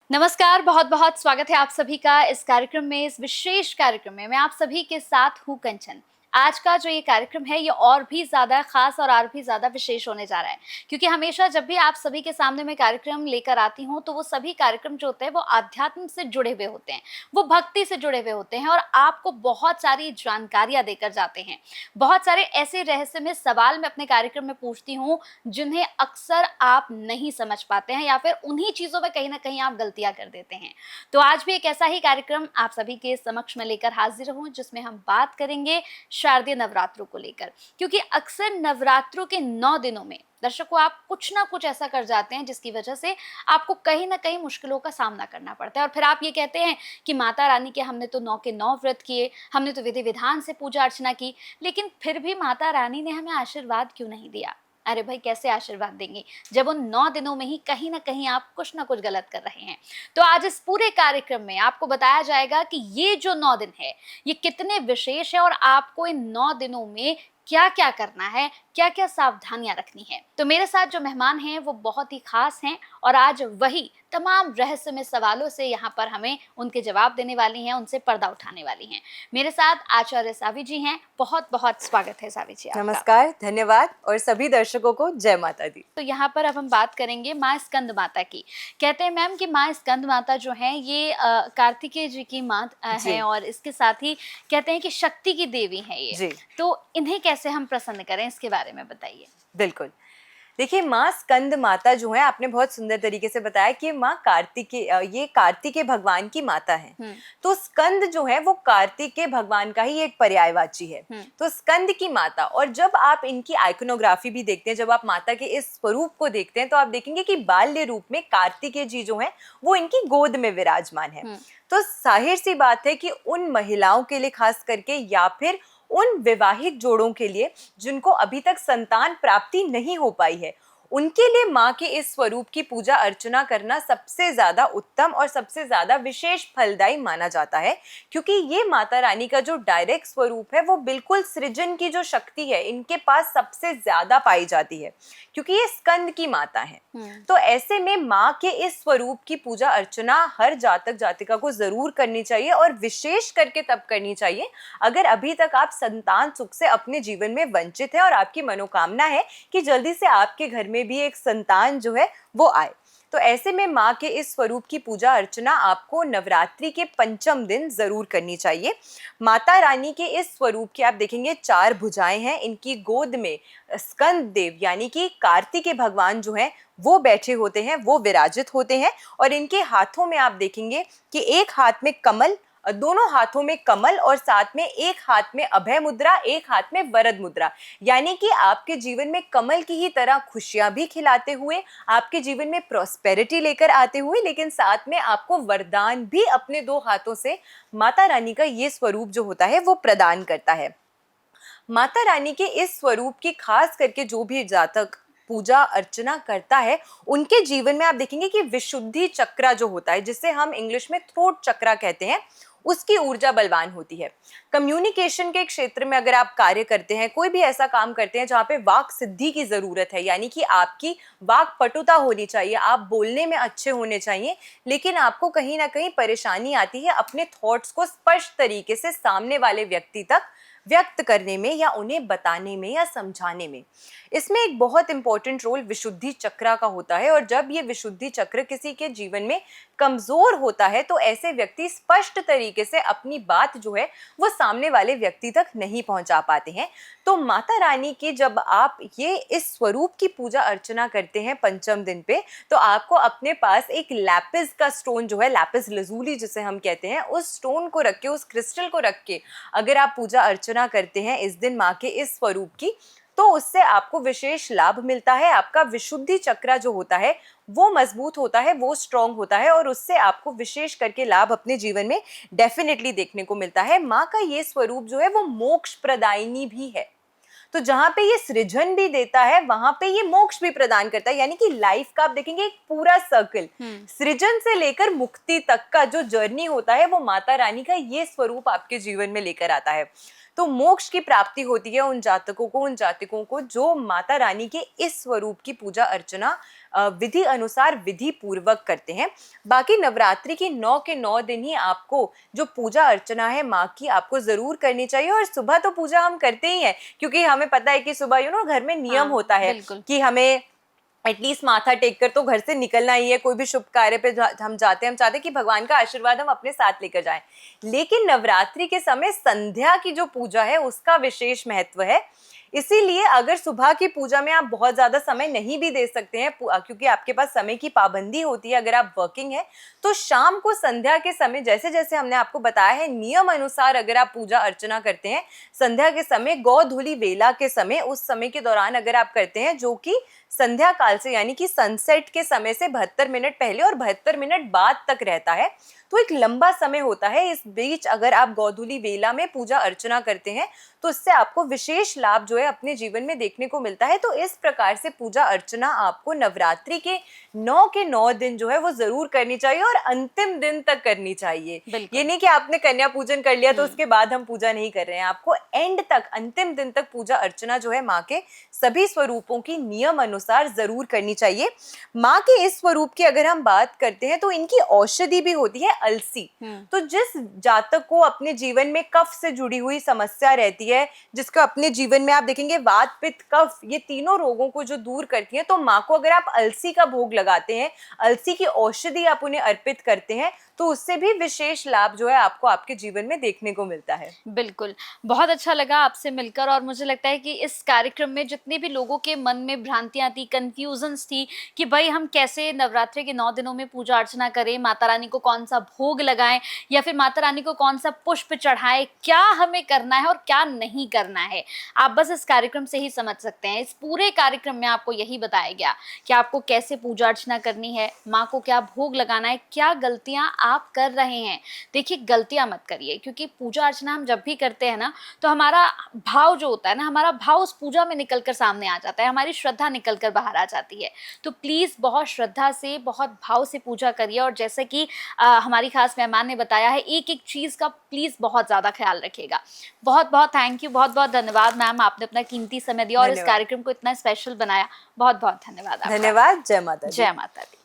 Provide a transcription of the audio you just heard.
नमस्कार, बहुत बहुत स्वागत है आप सभी का इस कार्यक्रम में। इस विशेष कार्यक्रम में मैं आप सभी के साथ हूँ कंचन। आज का जो ये कार्यक्रम है ये और भी ज़्यादा ख़ास और भी ज़्यादा विशेष होने जा रहा है, क्योंकि हमेशा जब भी आप सभी के सामने मैं कार्यक्रम लेकर आती हूँ तो वो सभी कार्यक्रम जो होते हैं वो आध्यात्म से जुड़े हुए होते हैं, वो भक्ति से जुड़े हुए होते हैं और आपको बहुत सारी जानकारियाँ देकर जाते हैं। बहुत सारे ऐसे रहस्यमय सवाल मैं अपने कार्यक्रम में पूछती हूँ जिन्हें अक्सर आप नहीं समझ पाते हैं या फिर उन्हीं चीज़ों में कहीं न कहीं आप गलतियाँ कर देते हैं। तो आज भी एक ऐसा ही कार्यक्रम आप सभी के समक्ष में लेकर हाज़िर हूँ जिसमें हम बात करेंगे शारदीय नवरात्रों को लेकर, क्योंकि अक्सर नवरात्रों के 9 दिनों में दर्शकों आप कुछ ना कुछ ऐसा कर जाते हैं जिसकी वजह से आपको कहीं ना कहीं मुश्किलों का सामना करना पड़ता है और फिर आप ये कहते हैं कि माता रानी के हमने तो 9 के 9 व्रत किए, हमने तो विधि विधान से पूजा अर्चना की, लेकिन फिर भी माता रानी ने हमें आशीर्वाद क्यों नहीं दिया। अरे भाई, कैसे आशीर्वाद देंगी जब उन 9 दिनों में ही कहीं ना कहीं आप कुछ ना कुछ गलत कर रहे हैं। तो आज इस पूरे कार्यक्रम में आपको बताया जाएगा कि ये जो 9 दिन है ये कितने विशेष है और आपको इन 9 दिनों में क्या क्या करना है, क्या क्या सावधानियां रखनी है। तो मेरे साथ जो मेहमान हैं वो बहुत ही खास हैं और आज वही तमाम रहस्यमय सवालों से यहाँ पर हमें उनके जवाब देने वाली हैं, उनसे पर्दा उठाने वाली हैं। मेरे साथ आचार्य सावी जी हैं। बहुत बहुत स्वागत है सावी जी आपका। नमस्कार, धन्यवाद और सभी दर्शकों को जय माता दी। तो यहाँ पर अब हम बात करेंगे माँ स्कंद माता की। कहते हैं मैम कि माँ स्कंद माता जो है ये कार्तिकेय जी की माँ है और इसके साथ ही कहते हैं कि शक्ति की देवी है ये। तो इन्हें कैसे हम प्रसन्न करें, इसके बारे में बताइए। बिल्कुल, देखिए माँ स्कंद माता जो है, आपने बहुत सुंदर तरीके से बताया कि माँ ये कार्तिकेय भगवान की माता है। तो स्कंद जो है वो कार्तिकेय भगवान का ही एक पर्यायवाची है। तो स्कंद की माता, और जब आप इनकी आइकोनोग्राफी भी देखते हैं, जब आप माता के इस स्वरूप को देखते हैं तो आप देखेंगे कि बाल्य रूप में कार्तिकेय जी जो है वो इनकी गोद में विराजमान है। तो जाहिर सी बात है कि उन महिलाओं के लिए खास करके, या फिर उन वैवाहिक जोड़ों के लिए जिनको अभी तक संतान प्राप्ति नहीं हो पाई है, उनके लिए माँ के इस स्वरूप की पूजा अर्चना करना सबसे ज्यादा उत्तम और सबसे ज्यादा विशेष फलदायी माना जाता है, क्योंकि ये माता रानी का जो डायरेक्ट स्वरूप है वो बिल्कुल सृजन की जो शक्ति है इनके पास सबसे ज्यादा पाई जाती है, क्योंकि ये स्कंद की माता है। तो ऐसे में माँ के इस स्वरूप की पूजा अर्चना हर जातक जातिका को जरूर करनी चाहिए, और विशेष करके तब करनी चाहिए अगर अभी तक आप संतान सुख से अपने जीवन में वंचित है और आपकी मनोकामना है कि जल्दी से आपके घर में भी एक संतान जो है वो आए। तो ऐसे में माँ के इस स्वरूप की पूजा अर्चना आपको नवरात्रि के पंचम दिन जरूर करनी चाहिए। माता रानी के इस स्वरूप की आप देखेंगे 4 भुजाएं हैं, इनकी गोद में स्कंद देव यानी कि कार्तिकेय भगवान जो है वो बैठे होते हैं, वो विराजित होते हैं, और इनके हाथों में आप देखेंगे कि एक हाथ में कमल, दोनों हाथों में कमल, और साथ में एक हाथ में अभय मुद्रा, एक हाथ में वरद मुद्रा, यानी कि आपके जीवन में कमल की ही तरह खुशियां भी खिलाते हुए, आपके जीवन में प्रॉस्पेरिटी लेकर आते हुए, लेकिन साथ में आपको वरदान भी अपने 2 हाथों से माता रानी का ये स्वरूप जो होता है वो प्रदान करता है। माता रानी के इस स्वरूप की खास करके जो भी जातक पूजा अर्चना करता है उनके जीवन में आप देखेंगे कि विशुद्धि चक्रा जो होता है, जिसे हम इंग्लिश में थ्रोट चक्रा कहते हैं, उसकी ऊर्जा बलवान होती है। कम्युनिकेशन के क्षेत्र में अगर आप कार्य करते हैं, कोई भी ऐसा काम करते हैं जहाँ पे वाक सिद्धि की जरूरत है, यानी कि आपकी वाक पटुता होनी चाहिए, आप बोलने में अच्छे होने चाहिए, लेकिन आपको कहीं ना कहीं परेशानी आती है अपने थॉट्स को स्पष्ट तरीके से सामने वाले व्यक्ति तक व्यक्त करने में, या उन्हें बताने में, या समझाने में, इसमें एक बहुत इंपॉर्टेंट रोल विशुद्धि चक्र का होता है। और जब ये विशुद्धि चक्र किसी के जीवन में कमजोर होता है तो ऐसे व्यक्ति स्पष्ट तरीके से अपनी बात जो है वो सामने वाले व्यक्ति तक नहीं पहुंचा पाते हैं। तो माता रानी की जब आप ये इस स्वरूप की पूजा अर्चना करते हैं पंचम दिन पे, तो आपको अपने पास एक लैपिस का स्टोन जो है, लैपिस लजूली जिसे हम कहते हैं, उस स्टोन को रख के, उस क्रिस्टल को रख के अगर आप पूजा अर्चना करते हैं इस दिन माँ के इस स्वरूप की, तो उससे आपको विशेष लाभ मिलता है। आपका विशुद्धि चक्र जो होता है वो मजबूत होता है, वो स्ट्रांग होता है, और उससे आपको विशेष करके लाभ अपने जीवन में डेफिनेटली देखने को मिलता है। माँ का ये स्वरूप जो है वो मोक्ष प्रदायिनी भी है। तो जहाँ पे ये सृजन भी देता है वहां पे ये मोक्ष भी प्रदान करता है, यानी कि लाइफ का आप देखेंगे एक पूरा सर्कल, सृजन से लेकर मुक्ति तक का जो जर्नी होता है वो माता रानी का ये स्वरूप आपके जीवन में लेकर आता है। तो मोक्ष की प्राप्ति होती है उन जातकों को जो माता रानी के इस स्वरूप की पूजा अर्चना विधि अनुसार विधि पूर्वक करते हैं। बाकी नवरात्रि की 9 के 9 दिन ही आपको जो पूजा अर्चना है माँ की आपको जरूर करनी चाहिए। और सुबह तो पूजा हम करते ही हैं, क्योंकि हमें पता है कि सुबह घर में नियम होता है कि हमें एटलीस्ट माथा टेक कर तो घर से निकलना ही है। कोई भी शुभ कार्य पे हम चाहते हैं कि भगवान का आशीर्वाद हम अपने साथ लेकर जाएं। लेकिन नवरात्रि के समय संध्या की जो पूजा है उसका विशेष महत्व है। इसीलिए अगर सुबह की पूजा में आप बहुत ज्यादा समय नहीं भी दे सकते हैं, क्योंकि आपके पास समय की पाबंदी होती है, अगर आप वर्किंग है, तो शाम को संध्या के समय जैसे जैसे हमने आपको बताया है नियम अनुसार अगर आप पूजा अर्चना करते हैं, संध्या के समय गोधूली वेला के समय, उस समय के दौरान अगर आप करते हैं, जो कि संध्या काल से यानी कि सनसेट के समय से 72 मिनट पहले और 72 मिनट बाद तक रहता है, तो एक लंबा समय होता है। इस बीच अगर आप गोधूली वेला में पूजा अर्चना करते हैं तो इससे आपको विशेष लाभ जो है अपने जीवन में देखने को मिलता है। तो इस प्रकार से पूजा अर्चना आपको नवरात्रि के 9 के 9 दिन जो है वो जरूर करनी चाहिए और अंतिम दिन तक करनी चाहिए। ये नहीं कि आपने कन्या पूजन कर लिया तो उसके बाद हम पूजा नहीं कर रहे हैं। आपको एंड तक, अंतिम दिन तक पूजा अर्चना जो है माँ के सभी स्वरूपों की नियम अनुसार जरूर करनी चाहिए। माँ के इस स्वरूप की अगर हम बात करते हैं तो इनकी औषधि भी होती है अलसी। तो जिस जातक को अपने जीवन में कफ से जुड़ी हुई समस्या रहती है, जिसको अपने जीवन में आप देखेंगे वात पित्त कफ ये तीनों रोगों को जो दूर करती है, तो माँ को अगर आप अलसी का भोग लगाते हैं, अलसी की औषधि आप उन्हें अर्पित करते हैं, तो उससे भी विशेष लाभ जो है आपको आपके जीवन में देखने को मिलता है। बिल्कुल, बहुत अच्छा लगा आपसे मिलकर और मुझे लगता है कि इस कार्यक्रम में जितने भी लोगों के मन में भ्रांतियां थी, कंफ्यूजन्स थी कि भाई हम कैसे नवरात्रि के 9 दिनों में पूजा अर्चना करें, माता रानी को कौन सा भोग लगाएं या फिर माता रानी को कौन सा पुष्प चढ़ाएं, क्या हमें करना है और क्या नहीं करना है, आप बस इस कार्यक्रम से ही समझ सकते हैं। इस पूरे कार्यक्रम में आपको यही बताया गया कि आपको कैसे पूजा अर्चना करनी है, माँ को क्या भोग लगाना है, क्या गलतियां आप कर रहे हैं। देखिए गलतियां मत करिए, क्योंकि पूजा अर्चना हम जब भी करते हैं ना तो हमारा भाव जो होता है ना, हमारा भाव उस पूजा में निकलकर सामने आ जाता है, हमारी श्रद्धा निकलकर बाहर आ जाती है। तो प्लीज बहुत श्रद्धा से, बहुत भाव से पूजा करिए। और जैसे कि हमारी खास मेहमान ने बताया है, एक एक चीज का प्लीज बहुत ज्यादा ख्याल रखिएगा। बहुत बहुत थैंक यू, बहुत बहुत धन्यवाद मैम, आपने अपना कीमती समय दिया और इस कार्यक्रम को इतना स्पेशल बनाया। बहुत बहुत धन्यवाद। धन्यवाद। जय माता दी। जय माता दी।